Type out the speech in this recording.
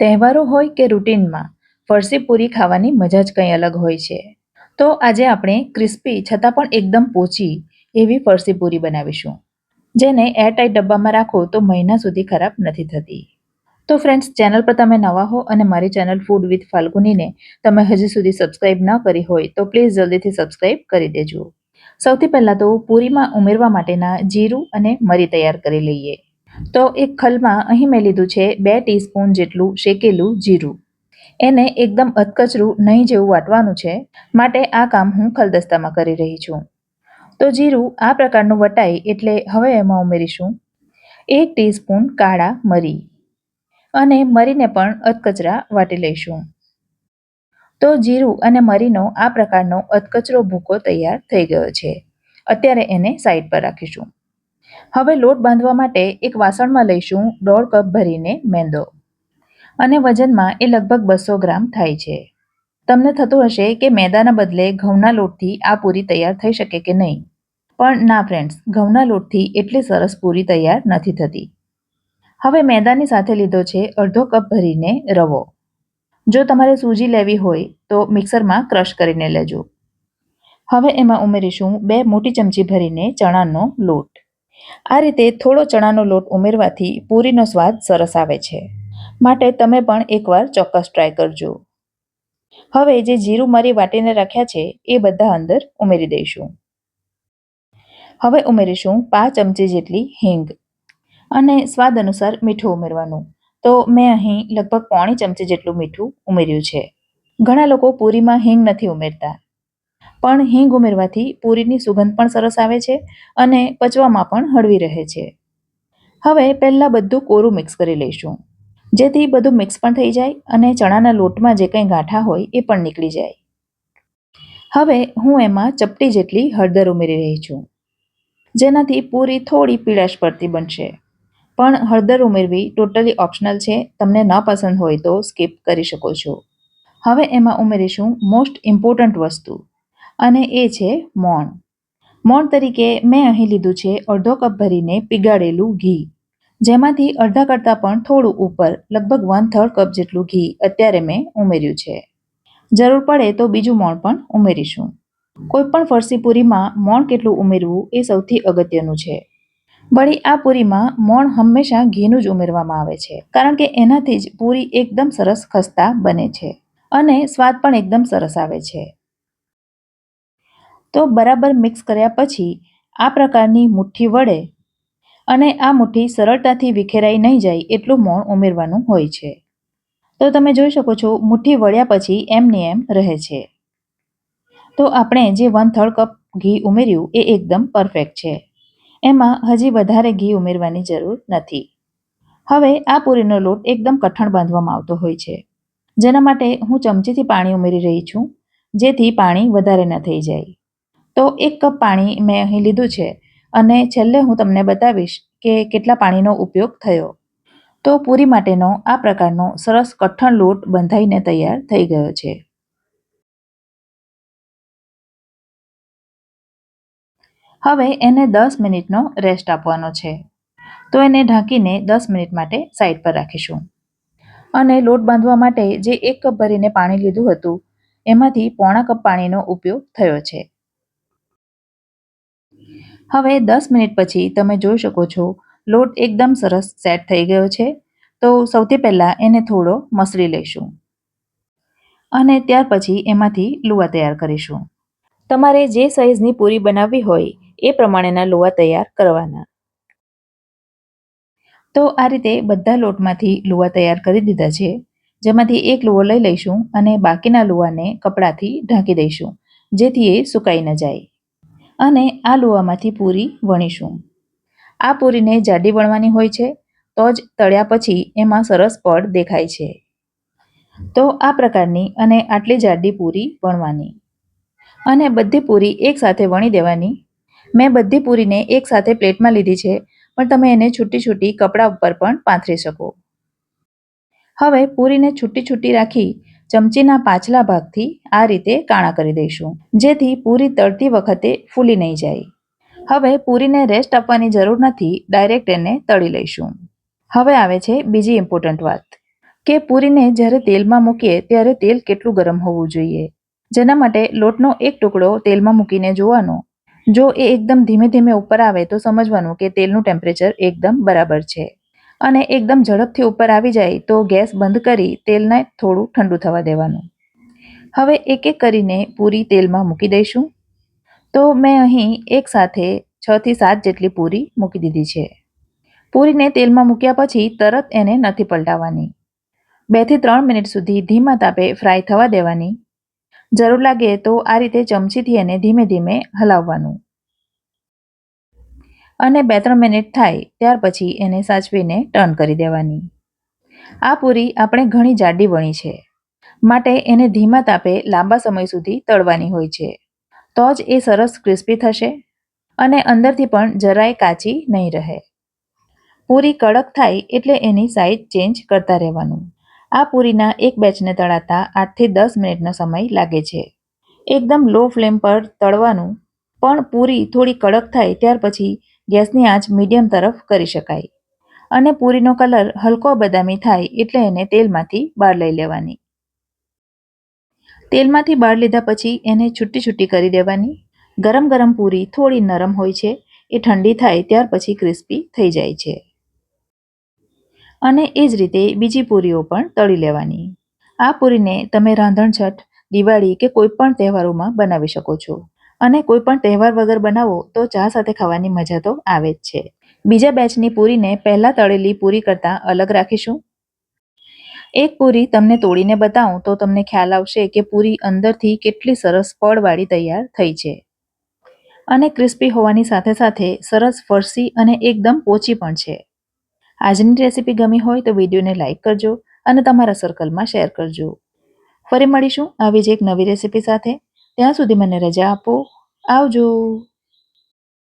તહેવારો હોય કે રૂટીનમાં ફરસી પૂરી ખાવાની મજા જ કંઈ અલગ હોય છે. તો આજે આપણે ક્રિસ્પી છતાં પણ એકદમ પોચી એવી ફરસી પૂરી બનાવીશું, જેને એરટાઈટ ડબ્બામાં રાખો તો મહિના સુધી ખરાબ નથી થતી. તો ફ્રેન્ડ્સ, ચેનલ પર તમે નવા હો અને મારી ચેનલ ફૂડ વિથ ફાલ્ગુનીને તમે હજી સુધી સબસ્ક્રાઇબ ન કરી હોય તો પ્લીઝ જલ્દીથી સબસ્ક્રાઇબ કરી દેજો. સૌથી પહેલાં તો પૂરીમાં ઉમેરવા માટેના જીરું અને મરી તૈયાર કરી લઈએ. તો એક ખલમાં અહીં મેં લીધું છે 2 ટીસ્પૂન જેટલું શેકેલું જીરું. એને એકદમ અધકચરું નહીં જેવું વાટવાનું છે, માટે આ કામ હું ખલદસ્તામાં કરી રહી છું. તો જીરું આ પ્રકારનું વટાય એટલે હવે એમાં ઉમેરીશું 1 ટીસ્પૂન કાળા મરી અને મરીને પણ અધકચરા વાટી લઈશું. તો જીરું અને મરીનો આ પ્રકારનો અધકચરો ભૂકો તૈયાર થઈ ગયો છે. અત્યારે એને સાઈડ પર રાખીશું. હવે લોટ બાંધવા માટે એક વાસણમાં લઈશું 1.5 કપ ભરીને મેંદો અને વજનમાં એ લગભગ 200 ગ્રામ થાય છે. તમને થતું હશે કે મેદાના બદલે ઘઉંના લોટથી આ પૂરી તૈયાર થઈ શકે કે નહીં, પણ ના ફ્રેન્ડ્સ, ઘઉંના લોટથી એટલી સરસ પૂરી તૈયાર નથી થતી. હવે મેદાની સાથે લીધો છે 1/2 કપ ભરીને રવો. જો તમારે સૂજી લેવી હોય તો મિક્સરમાં ક્રશ કરીને લેજો. હવે એમાં ઉમેરીશું 2 મોટી ચમચી ભરીને ચણાનો લોટ. આ રીતે થોડો ચણાનો લોટ ઉમેરવાથી પૂરીનો સ્વાદ સરસ આવે છે, માટે તમે પણ એકવાર ચોક્કસ ટ્રાય કરજો. હવે જે જીરું મરી વાટીને રાખ્યા છે એ બધા અંદર ઉમેરી દઈશું. હવે ઉમેરીશું 5 ચમચી જેટલી હિંગ અને સ્વાદ અનુસાર મીઠું ઉમેરવાનું. તો મેં અહીં લગભગ 1/4 ચમચી જેટલું મીઠું ઉમેર્યું છે. ઘણા લોકો પૂરીમાં હિંગ નથી ઉમેરતા, પણ હિંગ ઉમેરવાથી પૂરીની સુગંધ પણ સરસ આવે છે અને પચવામાં પણ હળવી રહે છે. હવે પહેલાં બધું કોરું મિક્સ કરી લઈશું, જેથી બધું મિક્સ પણ થઈ જાય અને ચણાના લોટમાં જે કંઈ ગાંઠા હોય એ પણ નીકળી જાય. હવે હું એમાં ચપટી જેટલી હળદર ઉમેરી રહી છું, જેનાથી પૂરી થોડી પીળાશ પડતી બનશે. પણ હળદર ઉમેરવી ટોટલી ઓપ્શનલ છે, તમને ન પસંદ હોય તો સ્કીપ કરી શકો છો. હવે એમાં ઉમેરીશું મોસ્ટ ઇમ્પોર્ટન્ટ વસ્તુ, અને એ છે મોણ. મોણ તરીકે મેં અહીં લીધું છે 1/2 કપ ભરીને પીગાળેલું ઘી, જેમાંથી અડધા કરતાં પણ થોડું ઉપર લગભગ 1/3 કપ જેટલું ઘી અત્યારે મેં ઉમેર્યું છે. જરૂર પડે તો બીજું મોણ પણ ઉમેરીશું. કોઈ પણ ફરસી પૂરીમાં મોણ કેટલું ઉમેરવું એ સૌથી અગત્યનું છે. વળી આ પૂરીમાં મોણ હંમેશા ઘીનું જ ઉમેરવામાં આવે છે, કારણ કે એનાથી જ પૂરી એકદમ સરસ ખસ્તા બને છે અને સ્વાદ પણ એકદમ સરસ આવે છે. તો બરાબર મિક્સ કર્યા પછી આ પ્રકારની મુઠ્ઠી વડે, અને આ મુઠ્ઠી સરળતાથી વિખેરાઈ નહીં જાય એટલું મોણ ઉમેરવાનું હોય છે. તો તમે જોઈ શકો છો મુઠ્ઠી વળ્યા પછી એમની એમ રહે છે. તો આપણે જે 1/3 કપ ઘી ઉમેર્યું એ એકદમ પરફેક્ટ છે. એમાં હજી વધારે ઘી ઉમેરવાની જરૂર નથી. હવે આ પૂરીનો લોટ એકદમ કઠણ બાંધવામાં આવતો હોય છે, જેના માટે હું ચમચીથી પાણી ઉમેરી રહી છું, જેથી પાણી વધારે ન થઈ જાય. તો 1 કપ પાણી મેં અહીં લીધું છે અને છેલ્લે હું તમને બતાવીશ કે કેટલા પાણીનો ઉપયોગ થયો. તો પૂરી માટેનો આ પ્રકારનો સરસ કઠણ લોટ બંધાઈને તૈયાર થઈ ગયો છે. હવે એને 10 મિનિટનો રેસ્ટ આપવાનો છે. તો એને ઢાંકીને 10 મિનિટ માટે સાઈડ પર રાખીશું. અને લોટ બાંધવા માટે જે 1 કપ ભરીને પાણી લીધું હતું એમાંથી 1/4 કપ પાણીનો ઉપયોગ થયો છે. હવે 10 મિનિટ પછી તમે જોઈ શકો છો લોટ એકદમ સરસ સેટ થઈ ગયો છે. તો સૌથી પહેલાં એને થોડો મસળી લઈશું અને ત્યાર પછી એમાંથી લુવા તૈયાર કરીશું. તમારે જે સાઈઝની પૂરી બનાવવી હોય એ પ્રમાણેના લુવા તૈયાર કરવાના. તો આ રીતે બધા લોટમાંથી લુવા તૈયાર કરી દીધા છે, જેમાંથી એક લુવો લઈ લઈશું અને બાકીના લુવાને કપડાથી ઢાંકી દઈશું, જેથી એ સુકાઈ ન જાય. અને આ લુવામાંથી પૂરી વણીશું. આ પૂરીને જાડી વણવાની હોય છે, તો જ તળ્યા પછી એમાં સરસ પડ દેખાય છે. તો આ પ્રકારની અને આટલી જાડી પૂરી વણવાની અને બધી પૂરી એકસાથે વણી દેવાની. મેં બધી પૂરીને એકસાથે પ્લેટમાં લીધી છે, પણ તમે એને છૂટી છૂટી કપડા ઉપર પણ પાથરી શકો. હવે પૂરીને છૂટી છૂટી રાખી ચમચીના પાછલા ભાગથી આ રીતે કાણા કરી દઈશું, જેથી પૂરી તળતી વખતે ફૂલી નહીં જાય. હવે પૂરીને રેસ્ટ આપવાની જરૂર નથી, ડાયરેક્ટ એને તળી લઈશું. હવે આવે છે બીજી ઇમ્પોર્ટન્ટ વાત. કે પૂરીને જ્યારે તેલમાં મૂકીએ ત્યારે તેલ કેટલું ગરમ હોવું જોઈએ. જેના માટે લોટનો એક ટુકડો તેલમાં મૂકીને જોવાનો. જો એ એકદમ ધીમે ધીમે ઉપર આવે તો સમજવાનું કે તેલનું ટેમ્પરેચર એકદમ બરાબર છે. અને એકદમ ઝડપથી ઉપર આવી જાય તો ગેસ બંધ કરી તેલને થોડું ઠંડુ થવા દેવાનું. હવે એક એક કરીને પૂરી તેલમાં મૂકી દઈશું. તો મેં અહીં એક સાથે 6 થી 7 જેટલી પૂરી મૂકી દીધી છે. પૂરીને તેલમાં મૂક્યા પછી તરત એને નથી પલટાવવાની. 2 થી 3 મિનિટ સુધી ધીમા તાપે ફ્રાય થવા દેવાની. જરૂર લાગે તો આ રીતે ચમચીથી એને ધીમે ધીમે હલાવવાનું. અને 2-3 મિનિટ થાય ત્યાર પછી એને સાચવીને ટર્ન કરી દેવાની. આ પૂરી આપણે ઘણી જાડી વણી છે, માટે એને ધીમા તાપે લાંબા સમય સુધી તળવાની હોય છે. તો જ એ સરસ ક્રિસ્પી થશે અને અંદરથી પણ જરાય કાચી નહીં રહે. પૂરી કડક થાય એટલે એની સાઈઝ ચેન્જ કરતા રહેવાનું. આ પૂરીના એક બેચને તળાતા 8 થી 10 મિનિટનો સમય લાગે છે. એકદમ લો ફ્લેમ પર તળવાનું, પણ પૂરી થોડી કડક થાય ત્યાર પછી ગેસની આંચ મીડિયમ તરફ કરી શકાય. અને પૂરીનો કલર હલકો બદામી થાય એટલે એને તેલમાંથી બહાર લઈ લેવાની. તેલમાંથી બહાર લીધા પછી એને છૂટી છૂટી કરી દેવાની. ગરમ ગરમ પૂરી થોડી નરમ હોય છે, એ ઠંડી થાય ત્યાર પછી ક્રિસ્પી થઈ જાય છે. અને એ જ રીતે બીજી પૂરીઓ પણ તળી લેવાની. આ પૂરીને તમે રાંધણછઠ, દિવાળી કે કોઈ પણ તહેવારોમાં બનાવી શકો છો. અને કોઈ પણ તહેવાર વગર બનાવો તો ચા સાથે ખાવાની મજા તો આવે જ છે. બીજા બેચની પૂરીને પહેલા તળેલી પૂરી કરતાં અલગ રાખીશું. એક પૂરી તમને તોડીને બતાવું તો તમને ખ્યાલ આવશે કે પૂરી અંદરથી કેટલી સરસ પડવાળી તૈયાર થઈ છે. અને ક્રિસ્પી હોવાની સાથે સાથે સરસ ફરસી અને એકદમ પોચી પણ છે. આજની રેસીપી ગમી હોય તો વિડીયોને લાઇક કરજો અને તમારા સર્કલમાં શેર કરજો. ફરી મળીશું આવી જ એક નવી રેસીપી સાથે. ત્યાં સુધી મને રજા આપો. આવજો.